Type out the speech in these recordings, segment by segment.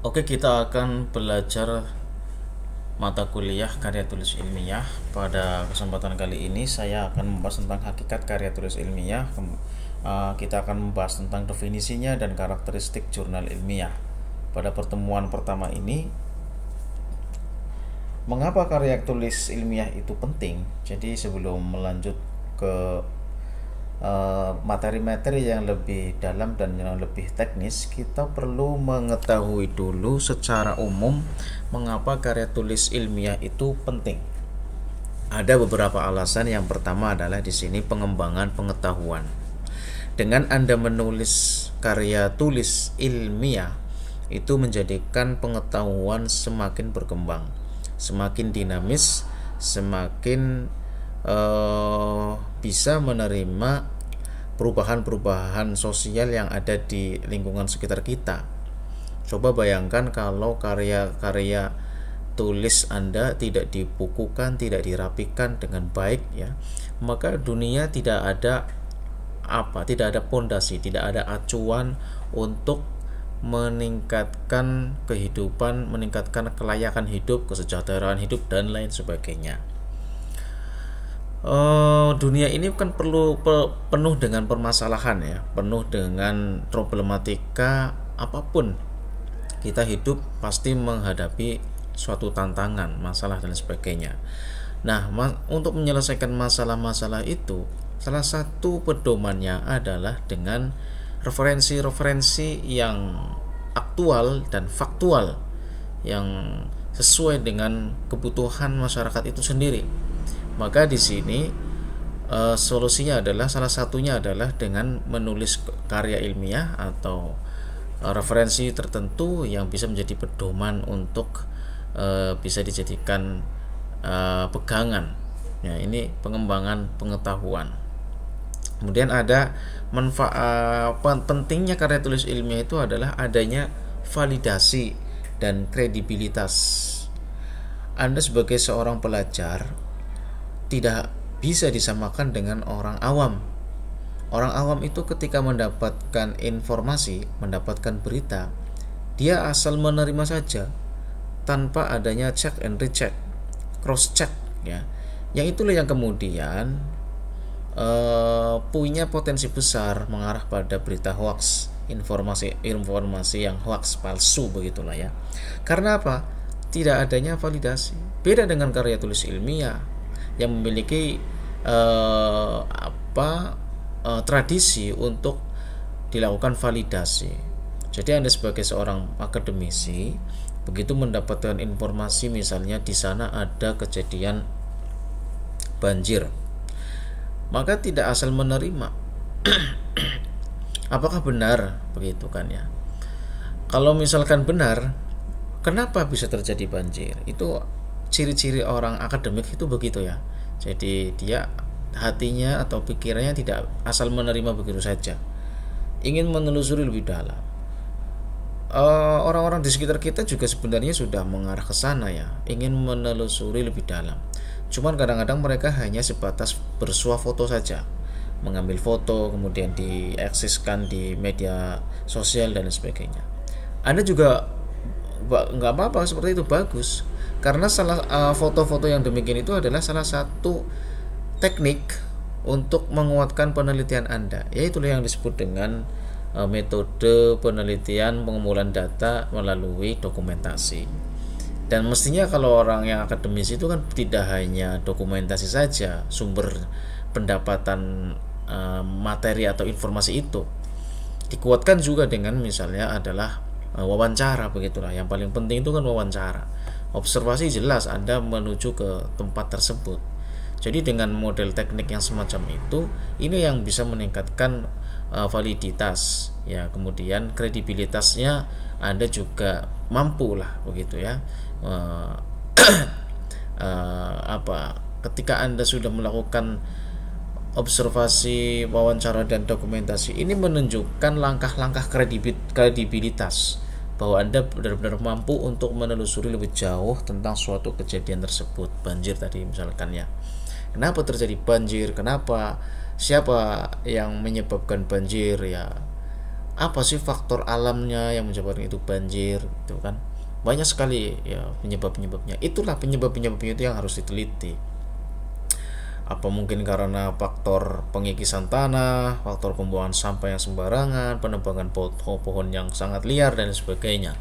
Oke, kita akan belajar mata kuliah karya tulis ilmiah. Pada kesempatan kali ini saya akan membahas tentang hakikat karya tulis ilmiah. Kita akan membahas tentang definisinya dan karakteristik jurnal ilmiah. Pada pertemuan pertama ini, mengapa karya tulis ilmiah itu penting? Jadi sebelum melanjut ke materi-materi yang lebih dalam dan yang lebih teknis, kita perlu mengetahui dulu secara umum mengapa karya tulis ilmiah itu penting. Ada beberapa alasan. Yang pertama adalah di sini pengembangan pengetahuan. Dengan Anda menulis karya tulis ilmiah, itu menjadikan pengetahuan semakin berkembang, semakin dinamis, semakin bisa menerima perubahan-perubahan sosial yang ada di lingkungan sekitar kita. Coba bayangkan kalau karya-karya tulis Anda tidak dibukukan, tidak dirapikan dengan baik, ya, maka dunia tidak ada pondasi, tidak ada acuan untuk meningkatkan kehidupan, meningkatkan kelayakan hidup, kesejahteraan hidup, dan lain sebagainya. Dunia ini kan penuh dengan permasalahan, ya, penuh dengan problematika apapun. Kita hidup pasti menghadapi suatu tantangan, masalah dan sebagainya. Nah, untuk menyelesaikan masalah-masalah itu, salah satu pedomannya adalah dengan referensi-referensi yang aktual dan faktual, yang sesuai dengan kebutuhan masyarakat itu sendiri. Maka di sini solusinya adalah, salah satunya adalah dengan menulis karya ilmiah atau referensi tertentu yang bisa menjadi pedoman untuk bisa dijadikan pegangan. Ya, ini pengembangan pengetahuan. Kemudian ada manfaat pentingnya karya tulis ilmiah itu adalah adanya validasi dan kredibilitas. Anda sebagai seorang pelajar tidak bisa disamakan dengan orang awam. Orang awam itu ketika mendapatkan informasi, mendapatkan berita, dia asal menerima saja tanpa adanya check and recheck, cross check, ya. Yang itulah yang kemudian punya potensi besar mengarah pada berita hoax, informasi yang hoax, palsu, begitulah, ya. Karena apa? Tidak adanya validasi. Beda dengan karya tulis ilmiah yang memiliki tradisi untuk dilakukan validasi. Jadi Anda sebagai seorang akademisi, begitu mendapatkan informasi, misalnya di sana ada kejadian banjir, maka tidak asal menerima. Apakah benar begitu, kan, ya? Kalau misalkan benar, kenapa bisa terjadi banjir? Itu ciri-ciri orang akademik itu begitu, ya. Jadi dia hatinya atau pikirannya tidak asal menerima begitu saja, ingin menelusuri lebih dalam. Orang-orang di sekitar kita juga sebenarnya sudah mengarah ke sana, ya, ingin menelusuri lebih dalam. Cuman kadang-kadang mereka hanya sebatas bersuah foto saja, mengambil foto kemudian dieksiskan di media sosial dan sebagainya. Anda juga nggak apa-apa, seperti itu bagus, karena foto-foto yang demikian itu adalah salah satu teknik untuk menguatkan penelitian Anda, yaitu yang disebut dengan metode penelitian pengumpulan data melalui dokumentasi. Dan mestinya kalau orang yang akademis itu kan tidak hanya dokumentasi saja sumber pendapatan materi atau informasi itu, dikuatkan juga dengan misalnya adalah wawancara, begitulah. Yang paling penting itu kan wawancara. Observasi jelas Anda menuju ke tempat tersebut. Jadi dengan model teknik yang semacam itu, ini yang bisa meningkatkan validitas, ya. Kemudian kredibilitasnya Anda juga mampu lah, begitu, ya. Ketika Anda sudah melakukan observasi, wawancara, dan dokumentasi, ini menunjukkan langkah-langkah kredibilitas bahwa Anda benar-benar mampu untuk menelusuri lebih jauh tentang suatu kejadian tersebut. Banjir tadi misalkan, ya. Kenapa terjadi banjir? Kenapa? Siapa yang menyebabkan banjir, ya? apa sih faktor alamnya yang menyebabkan itu banjir gitu kan. Banyak sekali ya penyebab-penyebabnya. Itulah penyebab-penyebabnya itu yang harus diteliti. Apa mungkin karena faktor pengikisan tanah, faktor pembuangan sampah yang sembarangan, penebangan pohon-pohon yang sangat liar dan sebagainya.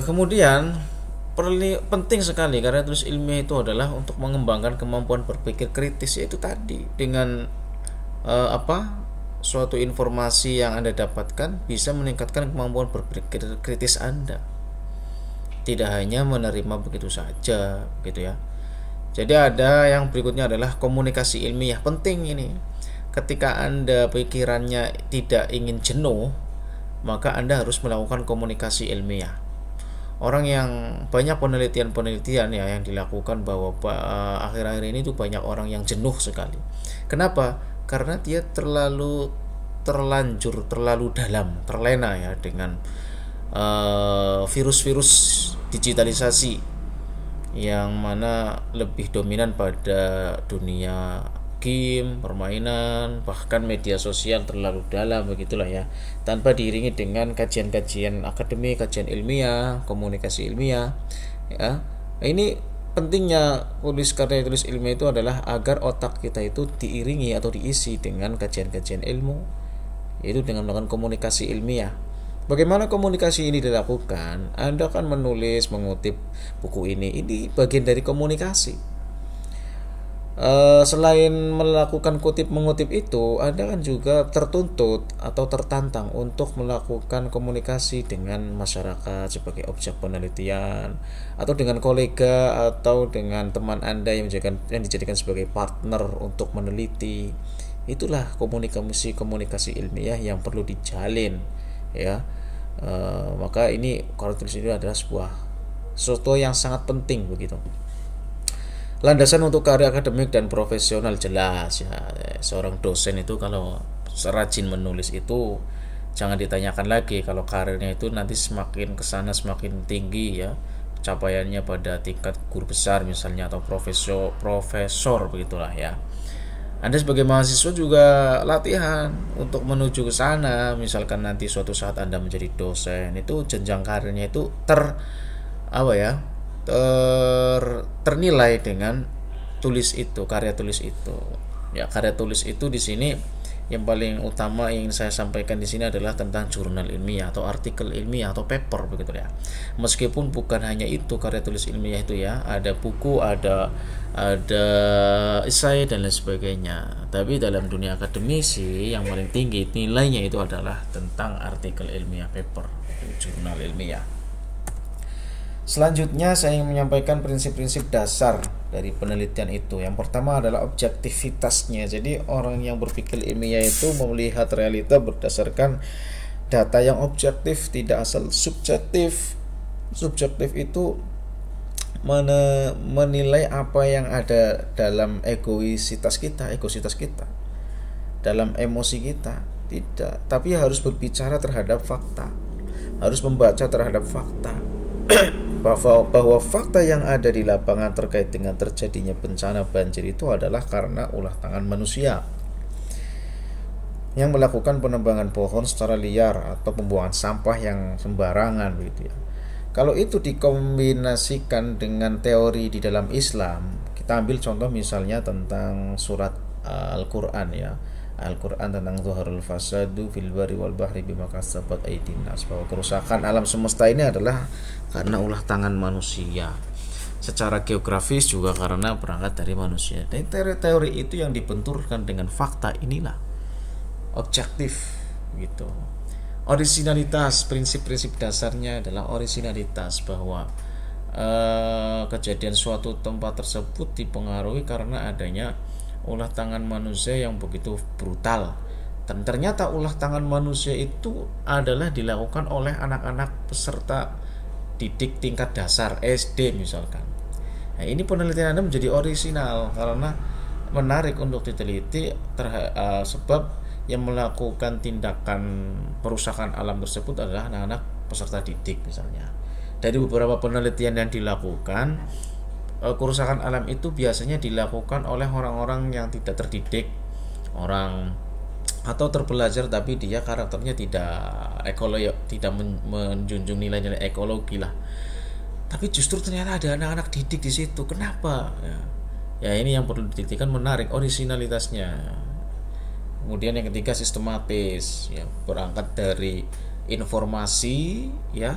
Kemudian penting sekali karya tulis ilmiah itu adalah untuk mengembangkan kemampuan berpikir kritis, yaitu tadi dengan suatu informasi yang Anda dapatkan bisa meningkatkan kemampuan berpikir kritis Anda, tidak hanya menerima begitu saja gitu ya. Jadi ada yang berikutnya adalah komunikasi ilmiah. Penting ini. Ketika Anda pikirannya tidak ingin jenuh, maka Anda harus melakukan komunikasi ilmiah. Orang yang banyak penelitian-penelitian ya yang dilakukan bahwa akhir-akhir ini tuh banyak orang yang jenuh sekali. Kenapa? Karena dia terlalu dalam, terlena ya dengan virus-virus digitalisasi yang mana lebih dominan pada dunia game, permainan, bahkan media sosial terlalu dalam begitulah ya, tanpa diiringi dengan kajian-kajian akademik, kajian ilmiah, komunikasi ilmiah ya. Ini pentingnya karya tulis ilmiah itu adalah agar otak kita itu diiringi atau diisi dengan kajian-kajian ilmu, yaitu dengan melakukan komunikasi ilmiah. Bagaimana komunikasi ini dilakukan? Anda kan menulis, mengutip buku ini bagian dari komunikasi. Selain melakukan kutip-mengutip itu, Anda kan juga tertuntut atau tertantang untuk melakukan komunikasi dengan masyarakat sebagai objek penelitian, atau dengan kolega atau dengan teman Anda yang dijadikan sebagai partner untuk meneliti. Itulah komunikasi ilmiah yang perlu dijalin ya. Maka ini karya tulis itu adalah sesuatu yang sangat penting begitu. Landasan untuk karya akademik dan profesional jelas ya. Seorang dosen itu kalau rajin menulis itu jangan ditanyakan lagi kalau karirnya itu nanti semakin kesana semakin tinggi ya capaiannya pada tingkat guru besar misalnya atau profesor begitulah ya. Anda sebagai mahasiswa juga latihan untuk menuju ke sana. Misalkan nanti suatu saat Anda menjadi dosen, itu jenjang karirnya itu ternilai dengan karya tulis itu. Ya, karya tulis itu di sini yang paling utama yang ingin saya sampaikan di sini adalah tentang jurnal ilmiah atau artikel ilmiah atau paper begitu ya. Meskipun bukan hanya itu karya tulis ilmiah itu ya, ada buku, ada esai dan lain sebagainya. Tapi dalam dunia akademisi yang paling tinggi nilainya itu adalah tentang artikel ilmiah, paper, jurnal ilmiah. Selanjutnya saya ingin menyampaikan prinsip-prinsip dasar dari penelitian itu. Yang pertama adalah objektivitasnya. Jadi orang yang berpikir ilmiah itu melihat realita berdasarkan data yang objektif, tidak asal subjektif. Subjektif itu menilai apa yang ada dalam egositas kita, dalam emosi kita. Tidak, tapi harus berbicara terhadap fakta. Harus membaca terhadap fakta. bahwa fakta yang ada di lapangan terkait dengan terjadinya bencana banjir itu adalah karena ulah tangan manusia yang melakukan penebangan pohon secara liar atau pembuangan sampah yang sembarangan begitu ya. Kalau itu dikombinasikan dengan teori di dalam Islam, kita ambil contoh misalnya tentang surat Al-Qur'an ya. Al-Quran tentang zuharul fasadu fil bari wal bahri bima kasabat aydin nas, bahwa kerusakan alam semesta ini adalah karena ulah tangan manusia. Secara geografis juga karena berangkat dari manusia. Dan teori-teori itu yang dibenturkan dengan fakta inilah objektif gitu. Originalitas, prinsip-prinsip dasarnya adalah originalitas, bahwa kejadian suatu tempat tersebut dipengaruhi karena adanya ulah tangan manusia yang begitu brutal. Dan ternyata ulah tangan manusia itu adalah dilakukan oleh anak-anak peserta didik tingkat dasar SD misalkan. Nah, ini penelitian Anda menjadi orisinal karena menarik untuk diteliti sebab yang melakukan tindakan perusakan alam tersebut adalah anak-anak peserta didik misalnya. Dari beberapa penelitian yang dilakukan, kerusakan alam itu biasanya dilakukan oleh orang-orang yang tidak terdidik, orang atau terpelajar tapi dia karakternya tidak ekologi, tidak menjunjung nilai-nilai ekologi lah. Tapi justru ternyata ada anak-anak didik di situ. Kenapa? Ya, ini yang perlu dititikkan, menarik originalitasnya. Kemudian yang ketiga sistematis, ya, berangkat dari informasi ya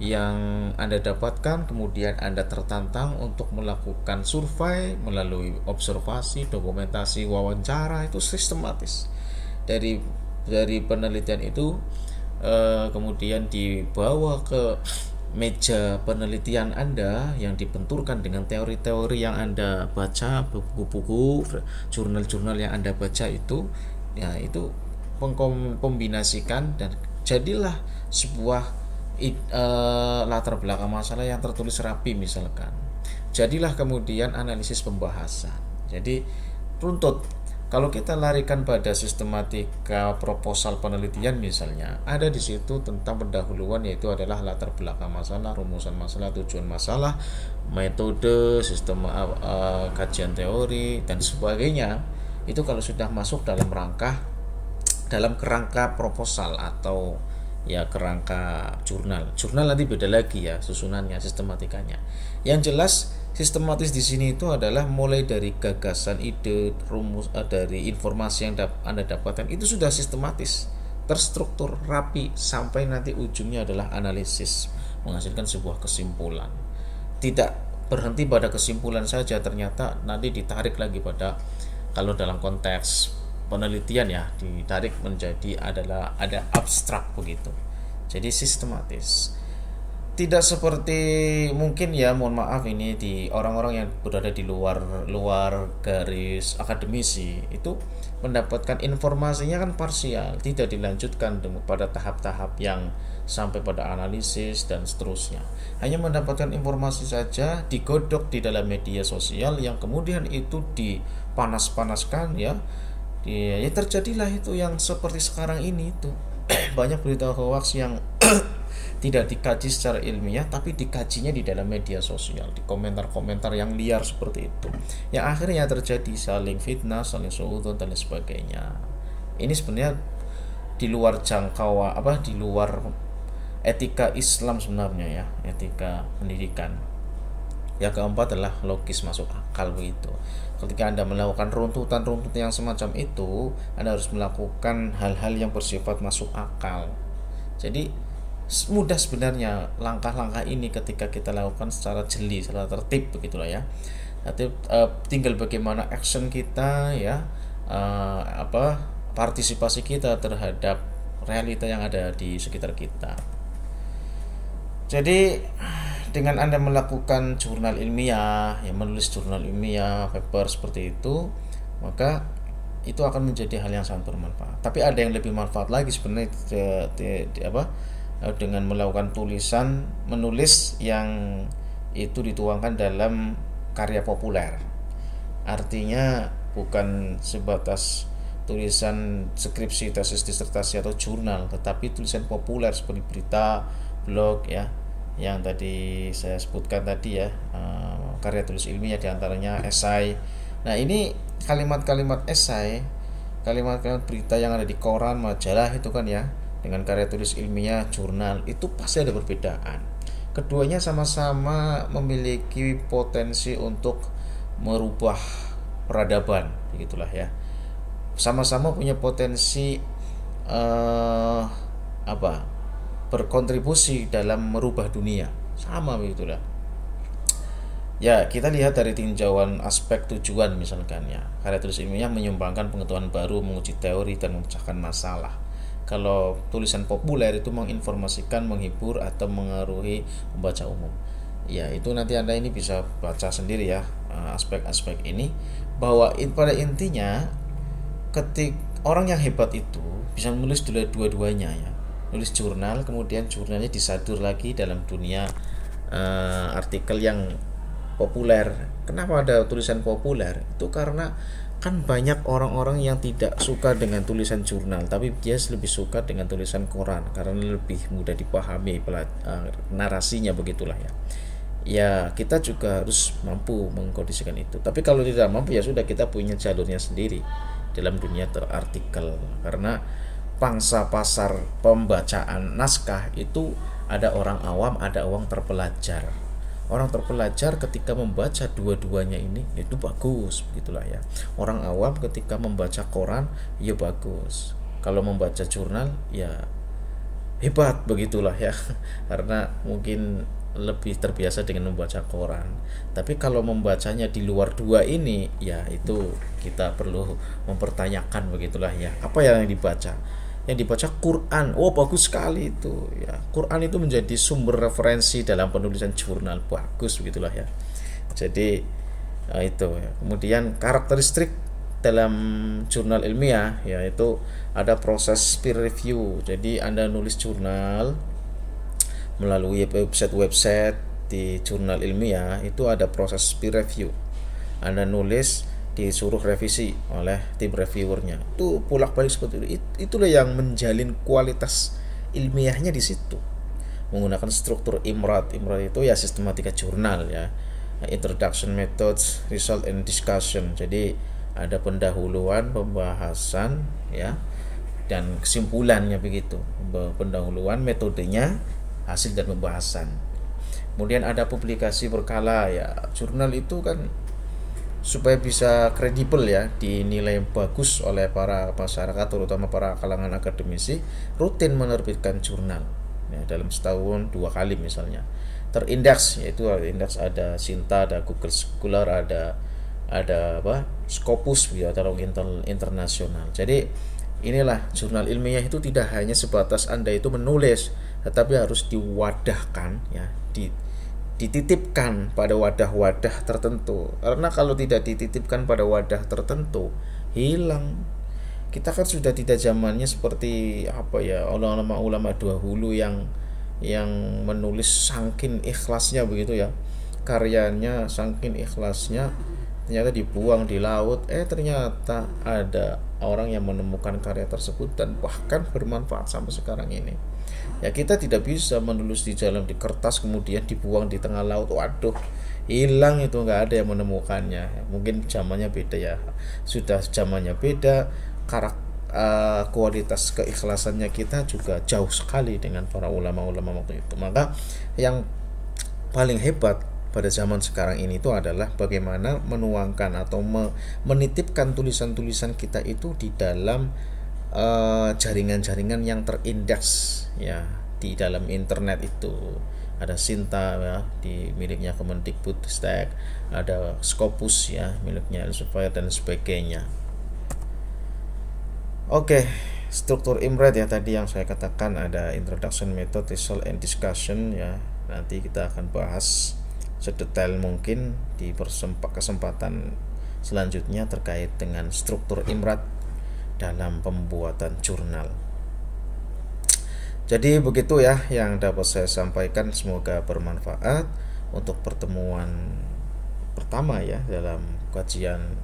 yang Anda dapatkan, kemudian Anda tertantang untuk melakukan survei melalui observasi, dokumentasi, wawancara, itu sistematis. Dari penelitian itu kemudian dibawa ke meja penelitian Anda yang dibenturkan dengan teori-teori yang Anda baca, buku-buku, jurnal-jurnal yang Anda baca itu, ya itu kombinasikan dan jadilah sebuah latar belakang masalah yang tertulis rapi misalkan. Jadilah kemudian analisis pembahasan. Jadi runtut. Kalau kita larikan pada sistematika proposal penelitian misalnya, ada di situ tentang pendahuluan, yaitu adalah latar belakang masalah, rumusan masalah, tujuan masalah, metode, sistem kajian teori dan sebagainya. Itu kalau sudah masuk dalam kerangka proposal atau ya kerangka jurnal. Jurnal nanti beda lagi ya susunannya, sistematikanya. Yang jelas sistematis di sini itu adalah mulai dari gagasan, ide, rumus, dari informasi yang Anda dapatkan itu sudah sistematis, terstruktur, rapi, sampai nanti ujungnya adalah analisis, menghasilkan sebuah kesimpulan. Tidak berhenti pada kesimpulan saja, ternyata nanti ditarik lagi pada, kalau dalam konteks penelitian ya, ditarik menjadi ada abstrak begitu. Jadi sistematis. Tidak seperti mungkin ya, mohon maaf ini, di orang-orang yang berada di luar garis akademisi itu mendapatkan informasinya kan parsial, tidak dilanjutkan pada tahap-tahap yang sampai pada analisis dan seterusnya. Hanya mendapatkan informasi saja, digodok di dalam media sosial yang kemudian itu dipanas-panaskan ya. Ya terjadilah itu yang seperti sekarang ini itu. Banyak berita hoax yang tidak dikaji secara ilmiah, tapi dikajinya di dalam media sosial, di komentar-komentar yang liar seperti itu, yang akhirnya terjadi saling fitnah, saling suudzon dan sebagainya. Ini sebenarnya di luar di luar etika Islam sebenarnya ya, etika pendidikan. Yang keempat adalah logis, masuk akal begitu. Ketika Anda melakukan runtutan yang semacam itu, Anda harus melakukan hal-hal yang bersifat masuk akal. Jadi mudah sebenarnya langkah-langkah ini ketika kita lakukan secara jeli, secara tertib begitulah ya. Nanti tinggal bagaimana action kita ya, partisipasi kita terhadap realita yang ada di sekitar kita. Jadi dengan Anda melakukan jurnal ilmiah, ya menulis jurnal ilmiah, paper seperti itu, maka itu akan menjadi hal yang sangat bermanfaat. Tapi ada yang lebih manfaat lagi sebenarnya dengan melakukan menulis yang itu dituangkan dalam karya populer. Artinya bukan sebatas tulisan skripsi, tesis, disertasi atau jurnal, tetapi tulisan populer seperti berita, blog ya, yang tadi saya sebutkan tadi ya, karya tulis ilmiah diantaranya esai. Nah ini kalimat-kalimat esai, kalimat-kalimat berita yang ada di koran, majalah itu kan ya, dengan karya tulis ilmiah, jurnal, itu pasti ada perbedaan. Keduanya sama-sama memiliki potensi untuk merubah peradaban, begitulah ya. Sama-sama punya potensi berkontribusi dalam merubah dunia, sama begitulah. Ya, kita lihat dari tinjauan aspek tujuan misalkan ya. Karya tulis ilmiah menyumbangkan pengetahuan baru, menguji teori dan memecahkan masalah. Kalau tulisan populer itu menginformasikan, menghibur atau mengaruhi pembaca umum. Ya, itu nanti Anda ini bisa baca sendiri ya, aspek-aspek ini, bahwa pada intinya ketik orang yang hebat itu bisa menulis dua-duanya ya. Nulis jurnal, kemudian jurnalnya disadur lagi dalam dunia artikel yang populer. Kenapa ada tulisan populer? Itu karena kan banyak orang-orang yang tidak suka dengan tulisan jurnal, tapi dia lebih suka dengan tulisan koran karena lebih mudah dipahami narasinya, begitulah ya. Ya, kita juga harus mampu mengkondisikan itu. Tapi kalau tidak mampu ya sudah, kita punya jalurnya sendiri. dalam dunia artikel, karena pangsa pasar pembacaan naskah itu ada orang awam, ada orang terpelajar. Orang terpelajar ketika membaca dua-duanya ini itu bagus, begitulah ya. Orang awam ketika membaca koran ya bagus. Kalau membaca jurnal ya hebat, begitulah ya. Karena mungkin lebih terbiasa dengan membaca koran. Tapi kalau membacanya di luar dua ini ya itu kita perlu mempertanyakan, begitulah ya. Apa yang dibaca? Yang dibaca Quran, oh bagus sekali itu ya. Quran itu menjadi sumber referensi dalam penulisan jurnal, bagus, begitulah ya. Jadi itu ya. Kemudian karakteristik dalam jurnal ilmiah yaitu ada proses peer review. Jadi Anda nulis jurnal melalui website di jurnal ilmiah itu ada proses peer review. Anda nulis disuruh revisi oleh tim reviewernya, itu bolak-balik seperti itu. Itulah yang menjalin kualitas ilmiahnya di situ, menggunakan struktur IMRAD. IMRAD itu ya sistematika jurnal ya, introduction, methods, result and discussion. Jadi ada pendahuluan, pembahasan ya, dan kesimpulannya, begitu. Pendahuluan, metodenya, hasil dan pembahasan. Kemudian ada publikasi berkala ya. Jurnal itu kan supaya bisa kredibel ya, dinilai bagus oleh para masyarakat, terutama para kalangan akademisi, rutin menerbitkan jurnal ya, dalam setahun 2 kali misalnya. Terindeks, yaitu indeks ada Sinta, ada Google Scholar, ada apa Scopus ya, atau internasional. Jadi inilah jurnal ilmiah itu tidak hanya sebatas Anda itu menulis, tetapi harus diwadahkan ya, dititipkan pada wadah-wadah tertentu. Karena kalau tidak dititipkan pada wadah tertentu, hilang. Kita kan sudah tidak zamannya seperti apa ya, ulama-ulama dahulu yang menulis saking ikhlasnya, begitu ya. Karyanya saking ikhlasnya ternyata dibuang di laut. Ternyata ada orang yang menemukan karya tersebut dan bahkan bermanfaat sampai sekarang ini. Ya kita tidak bisa menulis di jalan di kertas kemudian dibuang di tengah laut, waduh, hilang itu, nggak ada yang menemukannya. Mungkin zamannya beda ya, sudah zamannya beda, kualitas keikhlasannya kita juga jauh sekali dengan para ulama-ulama waktu itu. Maka yang paling hebat pada zaman sekarang ini itu adalah bagaimana menuangkan atau menitipkan tulisan-tulisan kita itu di dalam jaringan-jaringan yang terindeks ya, di dalam internet itu. Ada Sinta ya, di miliknya Kemendikbudristek, ada Scopus ya, miliknya Elsevier dan sebagainya. Oke, struktur IMRAD ya tadi yang saya katakan, ada introduction, method, result and discussion ya. Nanti kita akan bahas sedetail mungkin di kesempatan selanjutnya terkait dengan struktur IMRAD dalam pembuatan jurnal. Jadi begitu ya yang dapat saya sampaikan, semoga bermanfaat untuk pertemuan pertama ya dalam kajian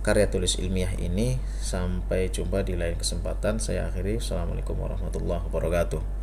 karya tulis ilmiah ini. Sampai jumpa di lain kesempatan. Saya akhiri. Assalamualaikum warahmatullahi wabarakatuh.